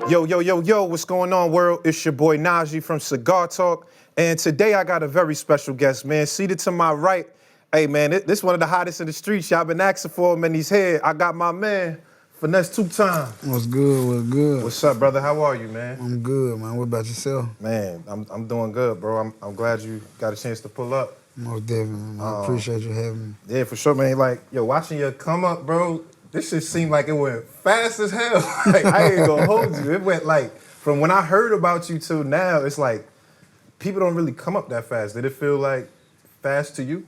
Yo, what's going on, world? It's your boy Najee from Cigar Talk, and today I got a very special guest, man. Seated to my right, hey, man, this one of the hottest in the streets. Y'all been asking for him, and he's here. I got my man, Finesse2tymes. What's good? What's up, brother? How are you, man? I'm good, man. What about yourself? Man, I'm doing good, bro. I'm glad you got a chance to pull up. Most definitely, man. I appreciate you having me. Yeah, for sure, man. Like, yo, watching you come up, bro, this shit seemed like it went fast as hell. Like, I ain't gonna hold you. It went like, from when I heard about you till now, it's like, people don't really come up that fast. Did it feel like fast to you?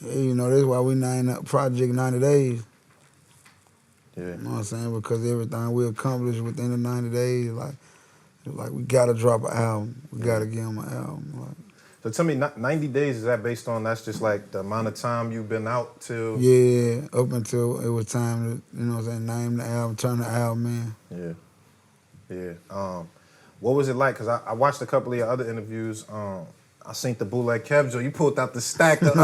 Yeah, you know, that's why we named that Project 90 Days. Yeah. You know what I'm saying? Because everything we accomplished within the 90 days, like we gotta drop an album. We gotta give them an album. Like, so tell me, 90 days, is that based on, that's just like the amount of time you've been out till? yeah, up until it was time to, you know what I'm saying, name the album, turn the album in. Yeah. What was it like? Because I watched a couple of your other interviews. I seen the bootleg Kebjo. You pulled out the stack of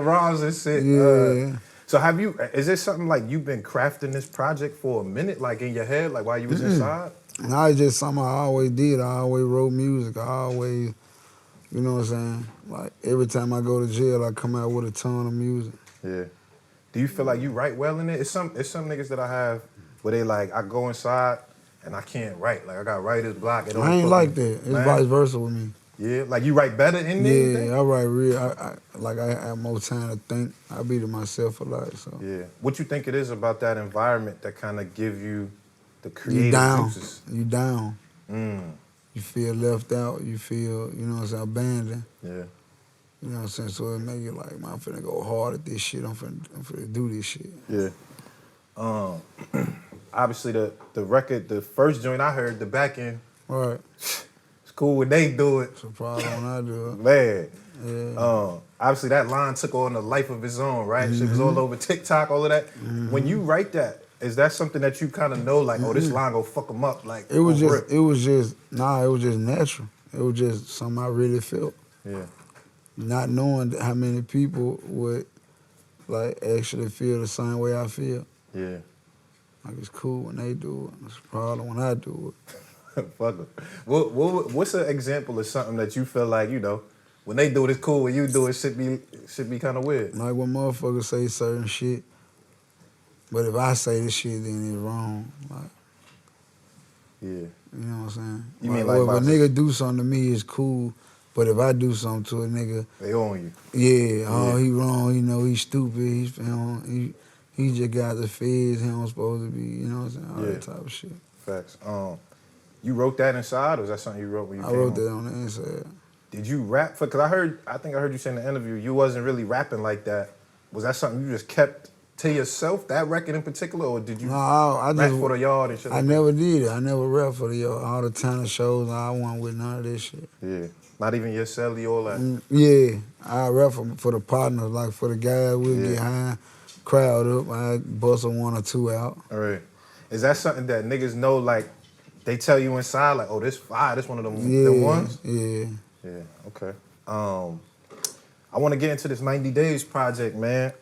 RAWs and shit. Yeah. So is this something like you've been crafting this project for a minute, like in your head, like while you was inside? And it's just something I always did. I always wrote music. I always, you know what I'm saying? Like every time I go to jail, I come out with a ton of music. Yeah. Do you feel like you write well in it? It's some niggas that I have where they like, I go inside and I can't write. Like I got writer's block. I ain't like that. It's vice versa with me. Yeah, like you write better in there? Yeah, I write real. I have more time to think. I be to myself a lot. So yeah. What you think it is about that environment that kind of give you the creative juices? You down. You feel left out. You feel, you know what I'm saying, abandoned. Yeah. You know what I'm saying? So it make you like, man, I'm finna go hard at this shit. I'm finna do this shit. Yeah. Obviously the record, the first joint I heard, the back end. Right. It's cool when they do it. It's a problem when I do it. Man. Yeah. Obviously that line took on a life of its own, right? Shit was all over TikTok, all of that. When you write that, is that something that you kind of know, like, oh, this line gonna fuck them up? Like, it was just natural. It was just something I really felt. Yeah. Not knowing how many people would, like, actually feel the same way I feel. Yeah. Like, it's cool when they do it. It's a problem when I do it. Fuck it. What's an example of something that you feel like, you know, when they do it, it's cool. When you do it, should be kind of weird. Like when motherfuckers say certain shit, but if I say this shit, then it's wrong. Like, yeah. You know what I'm saying? You mean like if a nigga do something to me, it's cool. But if I do something to a nigga, they own you. Yeah, oh, he wrong. You know, he's stupid. He just got the feds. He don't supposed to be. You know what I'm saying? All that type of shit. Facts. You wrote that inside, or is that something you wrote when you came home? I wrote that on the inside. Did you rap? Because I think I heard you say in the interview you wasn't really rapping like that. Was that something you just kept to yourself, that record in particular, or did you rap for the yard and shit? I never did it. I never rap for the yard. All the talent shows, I wasn't with none of this shit. Yeah. Not even your celly, all that? Yeah. I rap for the partners, like for the guys, we'll get high, crowd up, I bust a one or two out. All right. Is that something that niggas know, like, they tell you inside, like, oh, this fire, this one of them ones? Yeah. Yeah, okay. I want to get into this 90 Days project, man.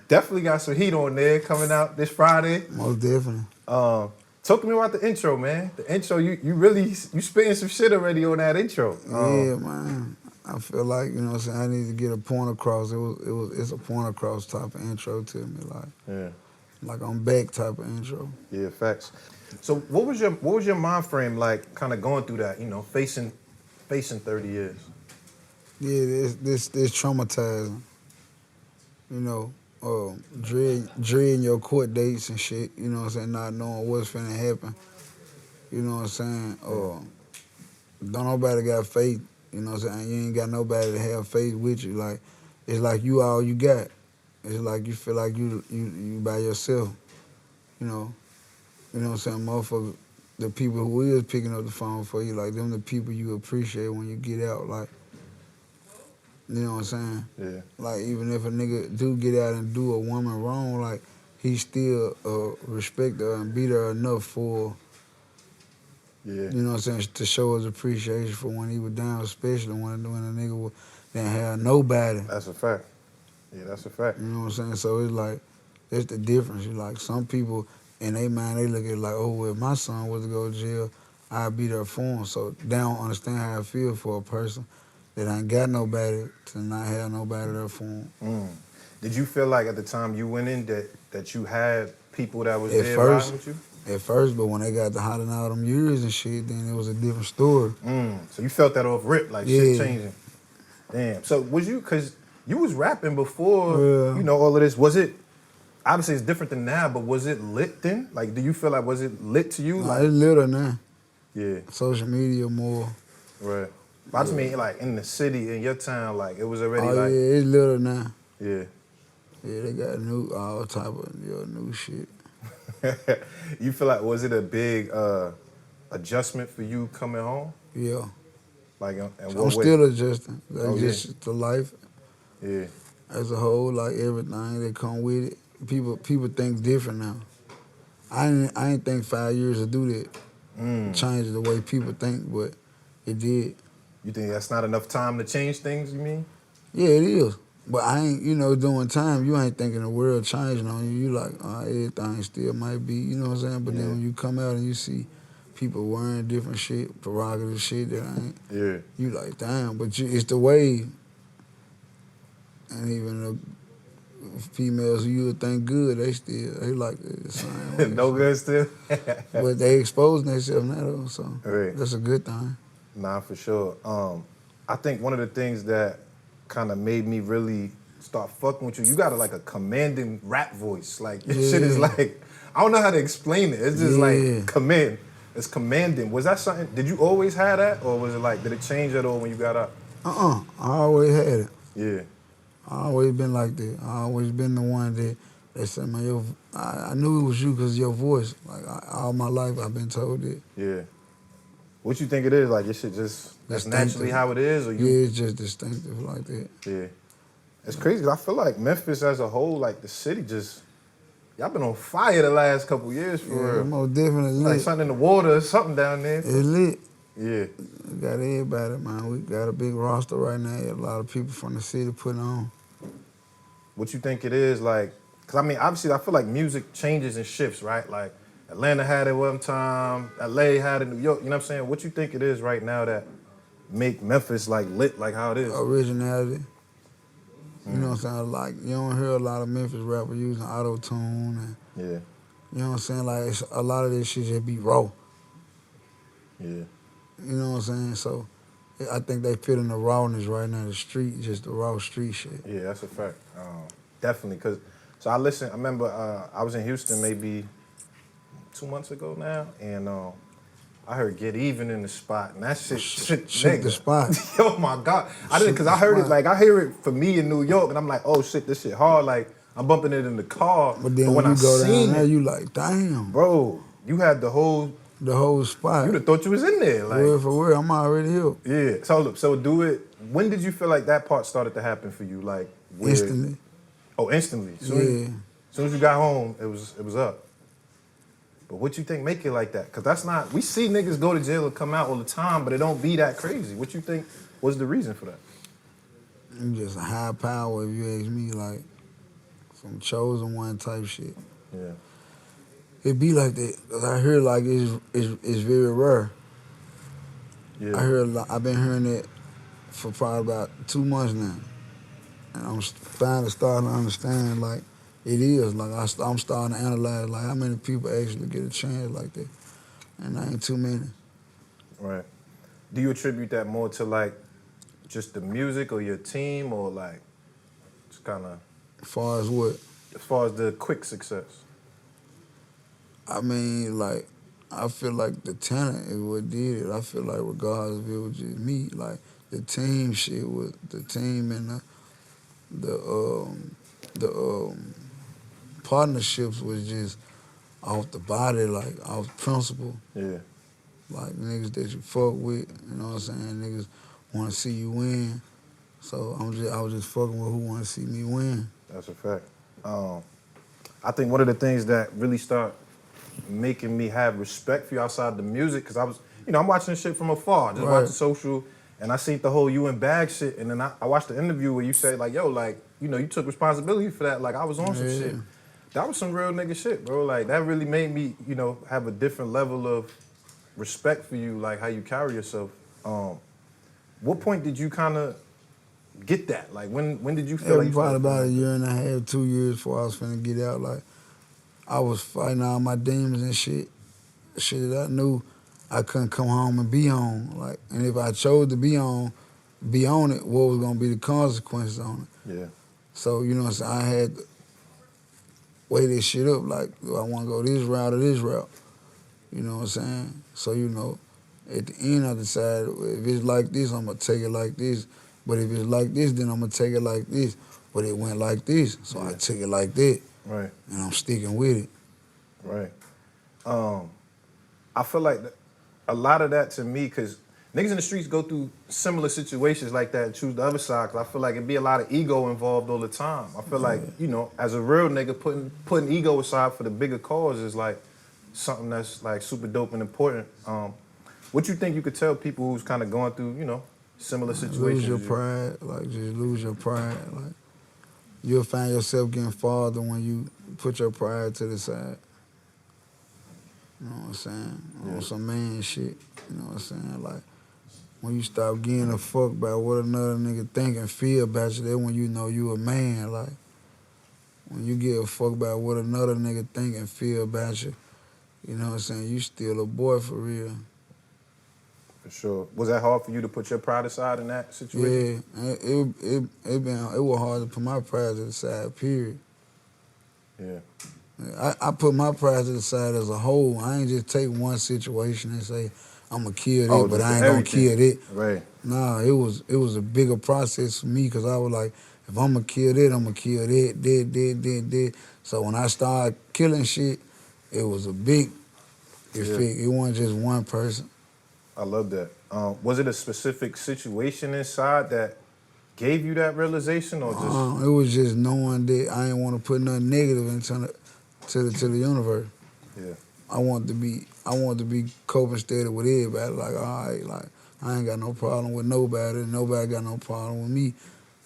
Definitely got some heat on there coming out this Friday. Most definitely. Talk to me about the intro, man. The intro, you spitting some shit already on that intro. Yeah, man. I feel like, you know what I'm saying, I need to get a point across. It's a point across type of intro to me, like. Like I'm back type of intro. Yeah, facts. So what was your mind frame like, kind of going through that, you know, facing 30 years? Yeah, this traumatizing. You know, dreading your court dates and shit, you know what I'm saying, not knowing what's finna happen. You know what I'm saying? Don't nobody got faith, you know what I'm saying? You ain't got nobody to have faith with you. Like, it's like you all you got. It's like you feel like you by yourself, you know? You know what I'm saying? Motherfucker, the people who is picking up the phone for you, like, them the people you appreciate when you get out, like, you know what I'm saying? Yeah. Like, even if a nigga do get out and do a woman wrong, like, he still respect her and beat her enough for, you know what I'm saying, to show his appreciation for when he was down, especially when a nigga didn't have nobody. That's a fact. Yeah, that's a fact. You know what I'm saying? So it's like, that's the difference. You like, some people in their mind, they look at it like, oh, if my son was to go to jail, I'd be there for him. So they don't understand how I feel for a person that ain't got nobody to not have nobody there for him. Did you feel like at the time you went in that you had people that was At there first, riding with you? At first, but when they got to hollering out them years and shit, then it was a different story. So you felt that off rip, like Yeah. shit changing. Damn. So was you, because you was rapping before, Yeah. you know, all of this, was it, obviously it's different than now, but was it lit then? Like, do you feel like, was it lit to you? Nah, Like, it's little now. yeah, Social media more. right. But I just mean, like, in the city, in your town, like, it was already Oh, like, yeah, it's little now. yeah. Yeah, they got all type of new shit. You feel like, was it a big adjustment for you coming home? Yeah. Like, and I'm what way? still adjusting. Like, Oh, yeah. just to life Yeah, as a whole, like everything that come with it. People think different now. I ain't think 5 years to do that. Change the way people think, but it did. you think that's not enough time to change things, you mean? Yeah, it is. But I ain't, during time, you ain't thinking the world changing on you. You like, everything still might be, you know what I'm saying? But then when you come out and you see people wearing different shit, prerogative shit that ain't, Yeah. you like, damn. But it's the way, and even the females who you would think good, they like the same way. No good still? But they exposing themselves now, though, so Right. that's a good thing. Nah, for sure. I think one of the things that kind of made me really start fucking with you, you got a commanding rap voice. Like, your shit is like, I don't know how to explain it. It's just like command. It's commanding. Was that something, did you always have that? Or was it like, did it change at all when you got up? I always had it. Yeah. I always been like that. I always been the one that said, man, I knew it was you because of your voice. Like, all my life I've been told that. Yeah. What you think it is? Like, your shit just, that's naturally how it is? Or you? Yeah, it's just distinctive like that. Yeah. It's crazy 'cause I feel like Memphis as a whole, like the city just, y'all been on fire the last couple years for real. Most definitely lit. Like something in the water or something down there. It's lit. Yeah. We got everybody, man. We got a big roster right now. A lot of people from the city putting on. What you think it is, like, because I mean, obviously, I feel like music changes and shifts, right? Like, Atlanta had it one time, LA had it, New York, you know what I'm saying? What you think it is right now that make Memphis, like, lit like how it is? Originality. You know what I'm saying? Like, you don't hear a lot of Memphis rappers using auto-tune. And, Yeah. you know what I'm saying? Like, a lot of this shit just be raw. Yeah. You know what I'm saying? So, I think they fit in the rawness right now, the street, just the raw street shit. Yeah, that's a fact. Definitely, because, so I remember I was in Houston maybe 2 months ago now, and I heard Get Even in the spot, and that shit Shook the spot. Oh my God. I didn't, because I heard it, like, I hear it for me in New York, and I'm like, oh shit, this shit hard, like, I'm bumping it in the car. But then when I you go seen down there, it, you like, damn. bro, you had the whole spot. You'd have thought you was in there. Like, word for word, I'm already here. Yeah. So do it. When did you feel like that part started to happen for you? Like, where, Instantly. Oh, instantly. Yeah. As soon as you got home, it was up. But what you think make it like that? Because that's not, we see niggas go to jail and come out all the time, but it don't be that crazy. What you think was the reason for that? I'm just a high power, if you ask me, like some chosen one type shit. Yeah. It be like that. 'Cause I hear like it's very rare. Yeah. I hear a lot, I've been hearing it for probably about 2 months now. And I'm finally starting to understand, like, it is. Like, I'm starting to analyze, like, how many people actually get a chance like that. And there ain't too many. Right. Do you attribute that more to, like, just the music or your team, or, like, just kind of... As far as what? As far as the quick success. I mean, like, I feel like the talent is what did it. I feel like regardless if it was just me, like, the team shit was, the team and the partnerships was just off the body, like, off principle. Yeah. Like, niggas that you fuck with, you know what I'm saying? Niggas want to see you win. So I was just fucking with who want to see me win. That's a fact. I think one of the things that really start making me have respect for you outside the music, because I was, I'm watching this shit from afar, just watching social, and I seen the whole you and Bag shit, and then I watched the interview where you say, like, yo, like, you took responsibility for that, like, I was on some shit. That was some real nigga shit, bro. Like, that really made me, you know, have a different level of respect for you, like how you carry yourself. What point did you kind of get that? Like, when did you feel like you Probably started about a feeling year and a half, 2 years before I was finna get out. Like, I was fighting all my demons and shit. Shit that I knew I couldn't come home and be on. Like, and if I chose to be on it, what was gonna be the consequences on it? Yeah. So, you know what I'm saying? I had to weigh this shit up. Like, do I wanna go this route or this route? You know what I'm saying? So, you know, at the end I decided if it's like this, I'm gonna take it like this. But if it's like this, then I'm gonna take it like this. But it went like this, so I took it like that. Right. And I'm sticking with it. Right. I feel like a lot of that to me, because niggas in the streets go through similar situations like that and choose the other side, because I feel like it'd be a lot of ego involved all the time. I feel like, you know, as a real nigga, putting ego aside for the bigger cause is like something that's like super dope and important. What you think you could tell people who's kind of going through, you know, similar situations? Lose your pride, like just lose your pride. Like you'll find yourself getting farther when you put your pride to the side. You know what I'm saying? On some man shit. You know what I'm saying? Like when you stop giving a fuck about what another nigga think and feel about you, that's when you know you a man. Like when you give a fuck about what another nigga think and feel about you, you know what I'm saying? You still a boy for real. For sure. Was that hard for you to put your pride aside in that situation? Yeah, it was hard to put my pride to the side, period. Yeah. I put my pride to the side as a whole. I ain't just take one situation and say, I'm going to kill that, but I ain't going to kill that. Right. Nah, it was a bigger process for me because I was like, if I'm going to kill that, I'm going to kill that. So when I started killing shit, it was a big effect. It wasn't just one person. I love that. Was it a specific situation inside that gave you that realization, or just? It was just knowing that I didn't want to put nothing negative into the universe. Yeah. I want to be copacetic with everybody. Like, all right, like I ain't got no problem with nobody. Nobody got no problem with me.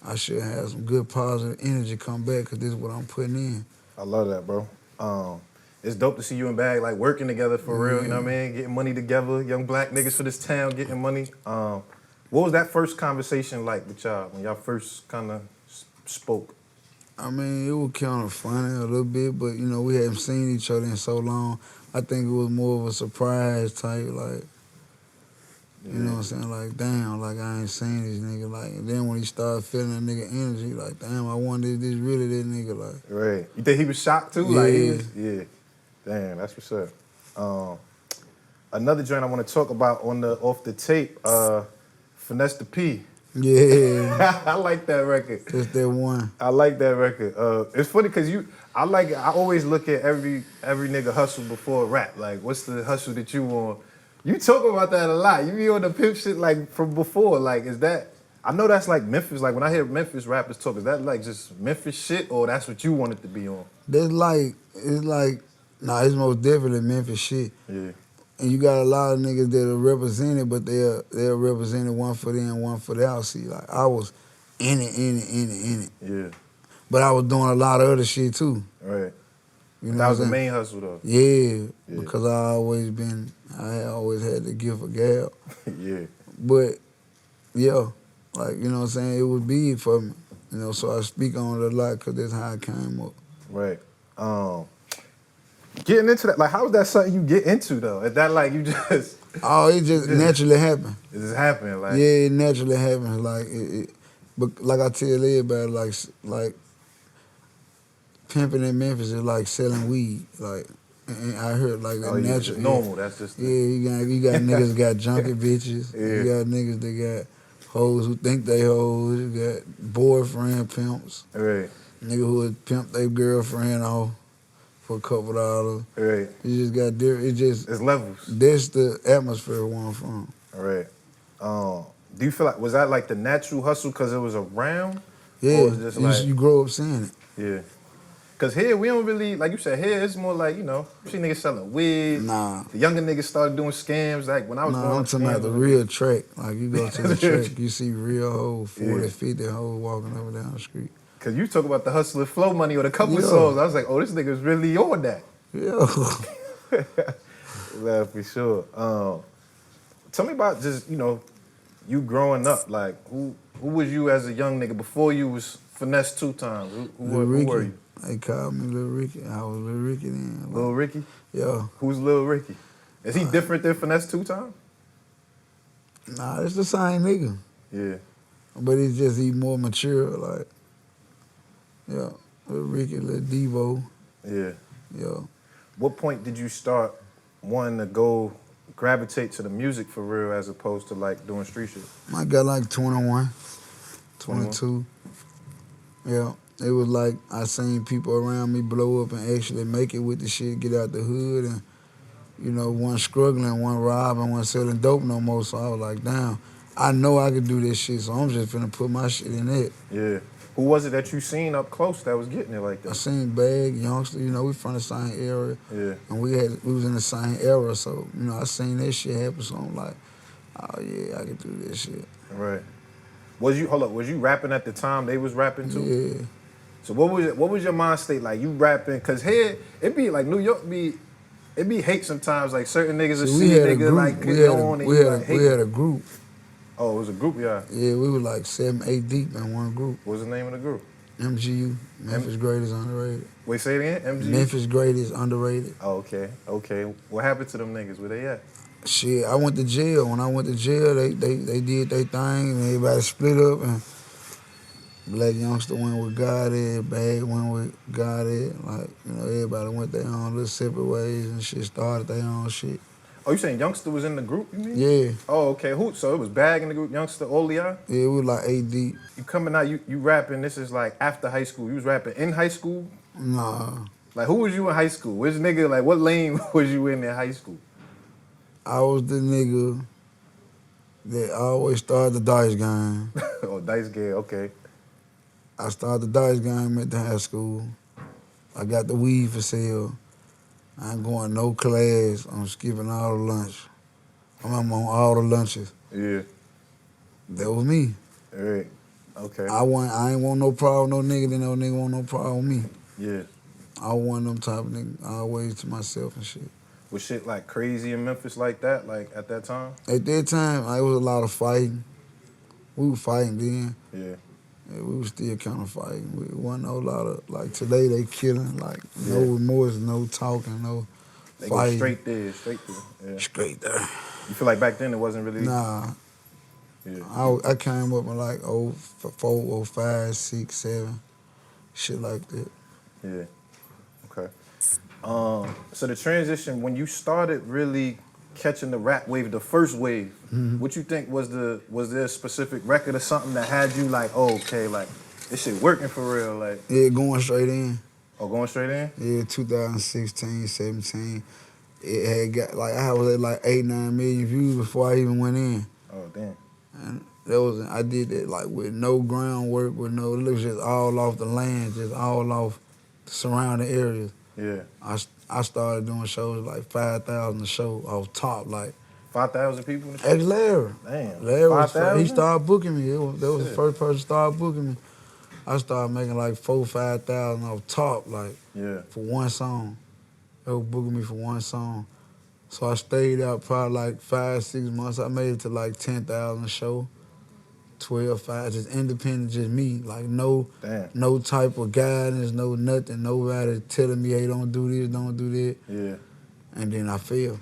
I should have some good positive energy come back because this is what I'm putting in. I love that, bro. It's dope to see you and Bag like working together for real. You know what I mean? Getting money together, young black niggas for this town, getting money. What was that first conversation like with y'all when y'all first kind of spoke? I mean, it was kind of funny a little bit, but you know, we hadn't seen each other in so long. I think it was more of a surprise type, like, you know what I'm saying? Like, damn, like I ain't seen this nigga. Like, and then when he started feeling that nigga energy, like, damn, I wonder if this really that nigga. Like, right. You think he was shocked too? Yeah. Like, he was, yeah. Damn, that's what's up. Another joint I want to talk about off the tape, Finesse2tymes. Yeah. I like that record. Just that one. I like that record. It's funny because I always look at every nigga hustle before rap. Like, what's the hustle that you want? You talk about that a lot. You be on the pimp shit like from before. Like, is that? I know that's like Memphis. Like when I hear Memphis rappers talk, is that like just Memphis shit, or that's what you want it to be on? It's most definitely Memphis shit. Yeah. And you got a lot of niggas that are represented, but they're represented one for them, one for the out. See, like I was in it. Yeah. But I was doing a lot of other shit too. Right. You know That was what the I'm saying? main hustle though. Yeah, because I always had to give a gab. Yeah. But yeah, like you know what I'm saying, it was big for me. You know, so I speak on it a lot because that's how I came up. Right. Getting into that, like, how is that something you get into though? Is that like you just? Oh, it just naturally happened. It just happened, like. Yeah, it naturally happens. Like but like I tell everybody, like pimping in Memphis is like selling weed. Like, and I heard like that It's natural. normal. That's just. Yeah, you got niggas that got junkie bitches. Yeah. You got niggas that got hoes who think they hoes. You got boyfriend pimps. Right. Nigga who would pimp their girlfriend off for a couple dollars. Right. You just got different. It's levels. That's the atmosphere where I'm from. All right. Do you feel like, was that like the natural hustle because it was around? Yeah, Or was it just like, you grow up seeing it. yeah. Because here, we don't really, like you said, here it's more like, you know, you see niggas selling weed. Nah. The younger niggas started doing scams. Like when I was growing I'm up, talking about the real track. Like you go to the track, you see real hoes, 40, 50 hoes walking up and down the street. Cause you talk about the Hustler Flow Money or the couple Yeah. songs. I was like, oh, this nigga's really on that. Yeah. Yeah, for sure. Tell me about just, you growing up. Like, who was you as a young nigga before you was Finesse2tymes? Who were you? They called me Lil Ricky. I was Lil Ricky then. Lil Ricky? Yeah. Who's Lil Ricky? Is he different than Finesse2tymes? Nah, it's the same nigga. Yeah. But it's just he more mature, like, yeah. Lil Ricky, Lil Devo. Yeah. Yeah. What point did you start wanting to go gravitate to the music for real as opposed to like doing street shit? I got like 21, 22. Yeah. It was like I seen people around me blow up and actually make it with the shit, get out the hood, and, one struggling, one robbing, one selling dope no more. So I was like, damn, I know I could do this shit, so I'm just finna put my shit in it. Yeah. Who was it that you seen up close that was getting it like that? I seen Bag, Youngsta, we from the same area. Yeah. And we was in the same era, so, I seen that shit happen, so I'm like, oh yeah, I could do this shit. Right. Was you rapping at the time they was rapping too? Yeah. So what was your mind state like? You rapping, cause here it be like New York it be hate sometimes. Like certain niggas will see a nigga like get on and you like hate. We had a group. Oh, it was a group, yeah. Yeah, we were like 7, 8 deep in one group. What was the name of the group? MGU, Memphis Greatest Underrated. Wait, say it again. MGU. Memphis Greatest Underrated. Oh, okay. What happened to them niggas? Where they at? Shit, I went to jail. When I went to jail, they did their thing and everybody split up and Blac Youngsta went with God, Bag went with God. Like, everybody went their own little separate ways and shit, started their own shit. Oh, you saying Youngsta was in the group, you mean? Yeah. Oh, okay. So it was Bag in the group, Youngsta, all of y'all? Yeah, we was like 8 deep. You coming out, you rapping, this is like after high school. You was rapping in high school? Nah. Like, who was you in high school? Which nigga, like, what lane was you in high school? I was the nigga that always started the dice game. Oh, dice game, okay. I started the dice game at the high school. I got the weed for sale. I ain't going no class. I'm skipping all the lunch. I'm on all the lunches. Yeah. That was me. All right. Okay. I ain't want no problem with no nigga, then no nigga want no problem with me. Yeah. I want them type of nigga, always to myself and shit. Was shit like crazy in Memphis like that, like at that time? At that time, it was a lot of fighting. We were fighting then. Yeah. Yeah, we was still kind of fighting. We wasn't a lot of, like today they killing, like no Yeah. remorse, no talking, no They fighting. go straight there. Yeah. Straight there. You feel like back then it wasn't really? Nah. Yeah. I came up in like 04, 05, 6, 7, shit like that. Yeah. Okay. So the transition, when you started really catching the rap wave, the first wave, what you think was there a specific record or something that had you like, oh, okay, like this shit working for real, like? Yeah, going straight in. Oh, going straight in? Yeah, 2016, 17. It had got like I was at like 8, 9 million views before I even went in. Oh, damn. And I did that like with no groundwork, it was just all off the land, just all off the surrounding areas. Yeah. I started doing shows like 5,000 a show off top, like 5,000 people in the show? Ex Larry. Damn. Larry was 5,000? he started booking me. That was the first person to start booking me. I started making like 4,000, 5,000 off top, like for one song. They were booking me for one song. So I stayed out probably like 5, 6 months. I made it to like 10,000 a show, 12, 5, just independent, just me. Like no type of guidance, no nothing, nobody telling me, hey, don't do this, don't do that. Yeah. And then I failed.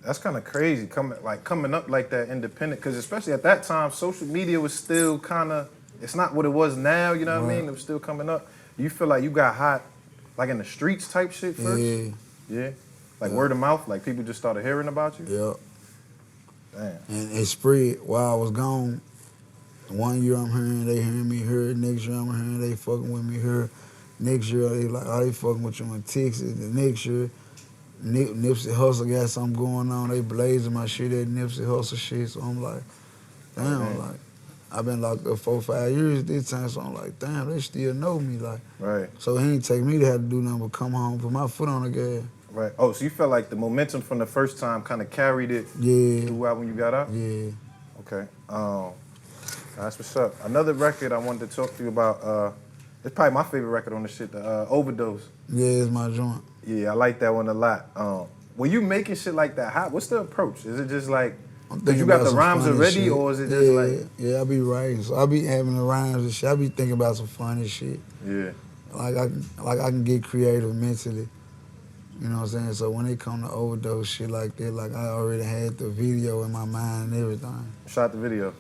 That's kind of crazy coming up like that independent, because especially at that time, social media was still kind of, it's not what it was now, you know what I mean? It was still coming up. You feel like you got hot like in the streets type shit first? Yeah. Yeah? Like word of mouth, like people just started hearing about you? Yeah. Damn. And it spread while I was gone. One year I'm hearing, they hearing me here. Next year I'm hearing, they fucking with me here. Next year they like, oh, they fucking with you in Texas. The next year, Nipsey Hussle got something going on. They blazing my shit at Nipsey Hussle shit. So I'm like, damn, like, I've been locked up 4, 5 years this time. So I'm like, damn, they still know me. Like, right. So he ain't take me to have to do nothing but come home, put my foot on the gas. Right. Oh, so you felt like the momentum from the first time kind of carried it throughout when you got out? Yeah. Okay. That's what's up. Another record I wanted to talk to you about. It's probably my favorite record on the shit. The Overdose. Yeah, it's my joint. Yeah, I like that one a lot. When you making shit like that, what's the approach? Is it just like, cause you got the rhymes already, shit. or is it just like? Yeah, I be writing. So I be having the rhymes and shit. I be thinking about some funny shit. Yeah. Like I can get creative mentally. You know what I'm saying? So when it come to Overdose shit like that, like I already had the video in my mind and everything. Shot the video.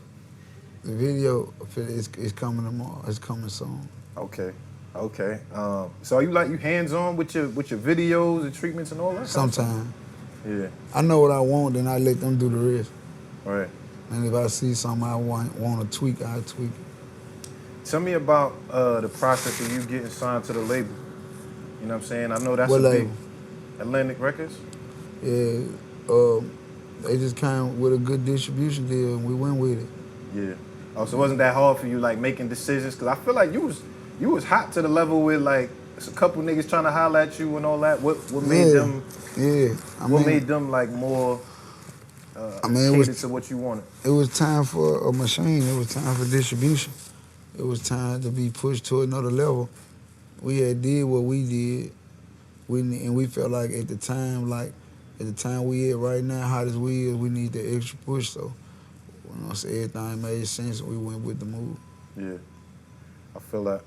The video is coming tomorrow. It's coming soon. Okay. So are you hands-on with your videos and treatments and all that? Sometimes. Yeah. I know what I want, then I let them do the rest. Right. And if I see something I want to tweak, I tweak it. Tell me about the process of you getting signed to the label. You know what I'm saying? I know that's What a big label? Atlantic Records. Yeah. They just came with a good distribution deal and we went with it. Yeah. Oh, so it wasn't that hard for you like making decisions? Cause I feel like you was hot to the level with like a couple niggas trying to holler at you and all that. What made them? Yeah. What made them like more? Catered to what you wanted. It was time for a machine. It was time for distribution. It was time to be pushed to another level. We had did what we did, and we felt like at the time we at right now, hot as we is, we need that extra push. So, when I say everything made sense, we went with the move. Yeah, I feel that.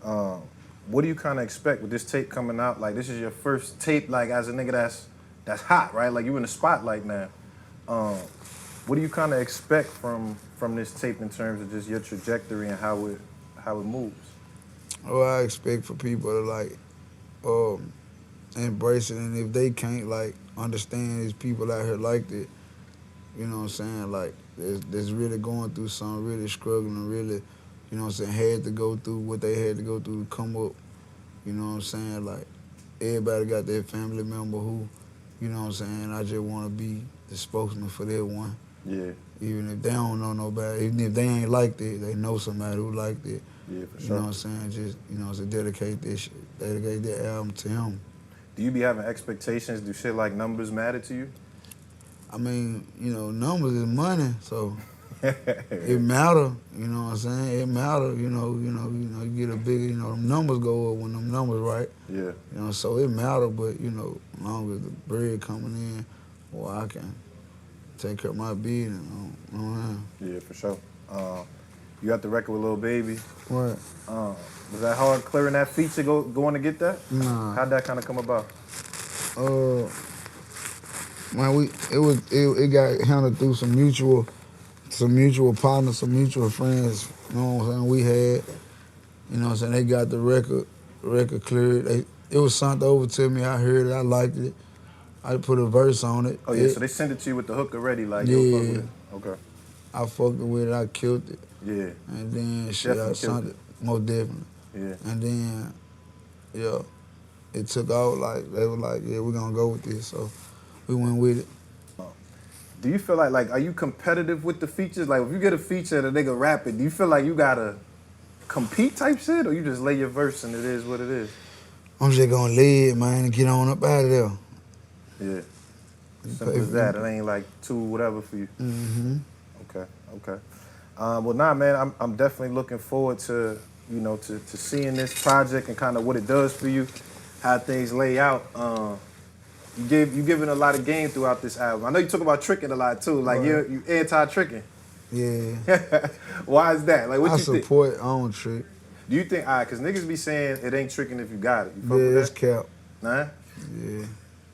What do you kind of expect with this tape coming out? Like, this is your first tape, like as a nigga that's hot, right? Like you in the spotlight now. What do you kind of expect from this tape in terms of just your trajectory and how it moves? What I expect for people to like embrace it, and if they can't like understand, there's people out here like that. You know what I'm saying? Like that's really going through something, really struggling, really, you know what I'm saying, had to go through what they had to go through to come up. You know what I'm saying? Like everybody got their family member who, you know what I'm saying, I just want to be the spokesman for that one. Yeah. Even if they don't know nobody, even if they ain't like that, they know somebody who liked it. Yeah, for sure. You know what I'm saying? Just, you know, to dedicate that album to him. Do you be having expectations? Do shit like numbers matter to you? I mean, you know, numbers is money, so it matter. You know what I'm saying? It matter. You know, you get a bigger. You know, them numbers go up when them numbers right. Yeah. You know, so it matter. But you know, as long as the bread coming in, well, I can take care of my business. You know. Yeah, for sure. You got the record with Lil Baby. What? Was that hard clearing that feature going to get that? Nah. How'd that kind of come about? Man, it got handled through some mutual partners, some mutual friends. You know what I'm saying? We had, you know what I'm saying? They got the record cleared. It was sent over to me. I heard it. I liked it. I put a verse on it. Oh yeah, so they sent it to you with the hook already, like yeah. yo, fuck with it. Okay. I fucked with it. I killed it. Yeah. And then shit, I sent it. Most definitely. Yeah. And then, yeah, it took out. Like they were like, yeah, we're gonna go with this. So we went with it. Do you feel like are you competitive with the features? Like if you get a feature and a nigga rap it, do you feel like you gotta compete type shit, or you just lay your verse and it is what it is? I'm just gonna lay it, man, and get on up out of there. Yeah. Simple as that. It ain't like too whatever for you. Mm-hmm. Okay. Well, nah, man, I'm definitely looking forward to, you know, to seeing this project and kind of what it does for you, how things lay out. You giving a lot of game throughout this album. I know you talk about tricking a lot too. Like you anti-tricking. Yeah. Why is that? Like what I you think? support on trick. Do you think? Cause niggas be saying it ain't tricking if you got it. You fuck Yeah, with it's that? cap. Nah. Yeah.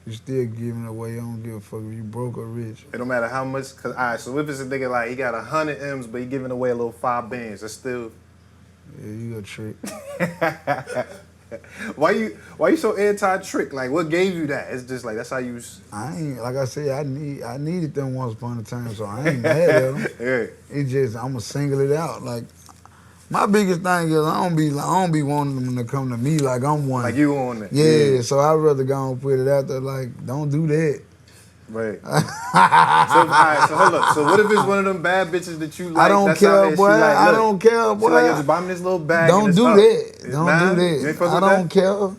You still giving away. I don't give a fuck if you broke or rich. It don't matter how much. Cause so if it's a nigga like he got 100 M's, but he giving away a little 5 bands, that's still. Yeah, you a trick. Why you so anti-trick? Like, what gave you that? It's just like that's how you. I ain't, like I said, I needed them once upon a time, so I ain't mad at them. Yeah. It's just I'ma single it out. Like my biggest thing is I don't be wanting them to come to me like I'm one. Like you on it. Yeah, so I'd rather go and put it out there. Like, don't do that. Right. So, all right, so hold up. So what if it's one of them bad bitches that you like? I don't care, boy. I don't care, boy. She like, yo, just buy me this little bag. Don't do that. Don't do that. I don't care.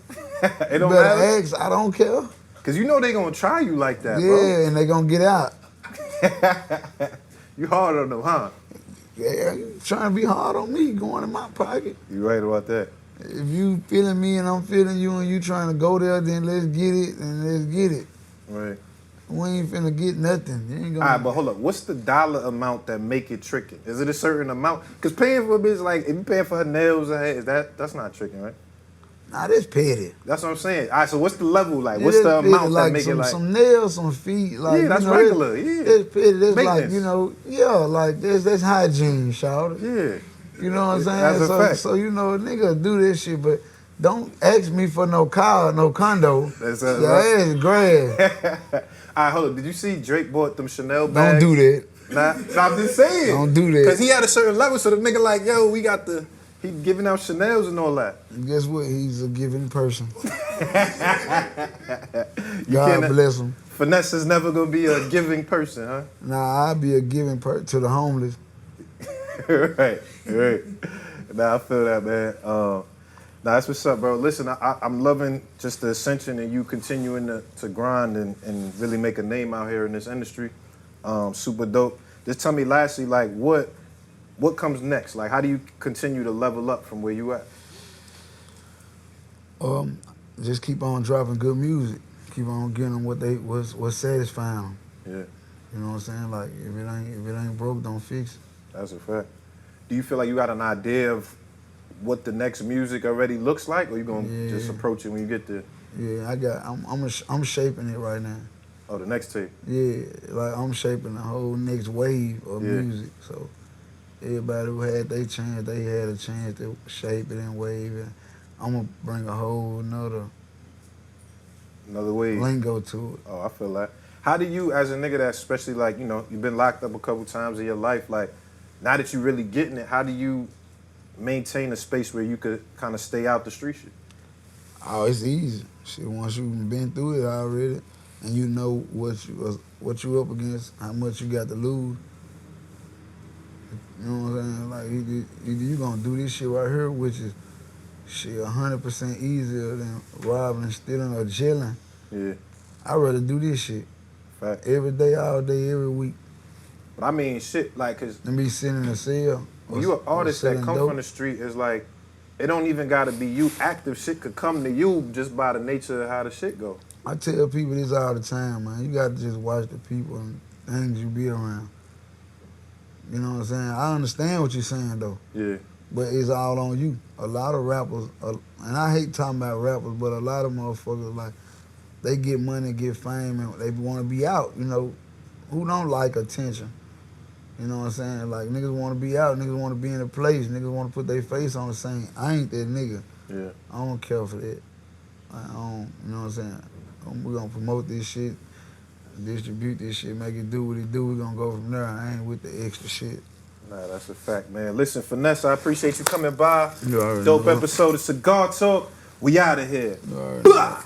It don't better matter? ask. I don't care. Cause you know they gonna try you like that, Yeah, bro. and they gonna get out. You hard on them, huh? Yeah, you trying to be hard on me, going in my pocket. You right about that. If you feeling me and I'm feeling you and you trying to go there, then let's get it and let's get it. Right. We ain't finna get nothing. You ain't gonna. All right, but hold up. What's the dollar amount that make it tricking? Is it a certain amount? Because paying for a bitch, like, if you paying for her nails or hair, that's not tricking, right? Nah, that's petty. That's what I'm saying. All right, so what's the level like? Yeah, What's the petty, amount like that make it like? some nails, some feet, like Yeah, that's you know, regular, yeah. That's petty. That's Maintenance. like like that's hygiene, shout. Yeah. You know what I'm saying? That's a fact. So you know, a nigga do this shit, but don't ask me for no car, no condo. That's Your ass grass. All right, hold up. Did you see Drake bought them Chanel Don't bags? do that. Nah, I'm just saying. Don't do that. Because he had a certain level, so the nigga like, yo, he giving out Chanels and all that. And guess what? He's a giving person. You God can't- bless him. Finesse is never gonna be a giving person, huh? Nah, I'll be a giving person to the homeless. right. Nah, I feel that, man. Nah, that's what's up, bro. Listen, I'm loving just the ascension and you continuing to grind and really make a name out here in this industry. Super dope. Just tell me lastly, like, what comes next? Like, how do you continue to level up from where you at? Just keep on dropping good music. Keep on getting them what's satisfying. Yeah, You know what I'm saying? Like if it ain't broke, don't fix it. that's a fact. Do you feel like you got an idea of what the next music already looks like, or you gonna just approach it when you get there? Yeah, I'm shaping it right now. Oh, the next tape. Yeah, like I'm shaping the whole next wave of music. So everybody who had their chance, they had a chance to shape it and wave it. I'm gonna bring a whole another way. lingo to it. Oh, I feel that. How do you, as a nigga that especially like, you know, you've been locked up a couple times in your life, like, now that you really getting it, how do you maintain a space where you could kind of stay out the street shit? Oh, it's easy. Shit, once you've been through it already, and you know what you up against, how much you got to lose. You know what I'm saying? Like either you gonna do this shit right here, which is shit 100% easier than robbing and stealing or jailing. Yeah. I'd rather do this shit. Fact. Every day, all day, every week. But I mean, shit, like, cause And be sitting in a cell. when you an artist that selling come dope. from the street, it's like, it don't even gotta be you. Active shit could come to you just by the nature of how the shit go. I tell people this all the time, man. You got to just watch the people and things you be around. You know what I'm saying? I understand what you're saying, though. Yeah. But it's all on you. A lot of rappers, and I hate talking about rappers, but a lot of motherfuckers, like, they get money, get fame, and they want to be out, you know. Who don't like attention? You know what I'm saying? Like, niggas want to be out, niggas want to be in a place, niggas want to put their face on the same. I ain't that nigga. Yeah. I don't care for that. I don't, you know what I'm saying? We're going to promote this shit, distribute this shit, make it do what it do. We're going to go from there. I ain't with the extra shit. Nah, that's a fact, man. Listen, Finesse, I appreciate you coming by. You already Dope know. episode of Cigar Talk. We out of here. You already know. Blah!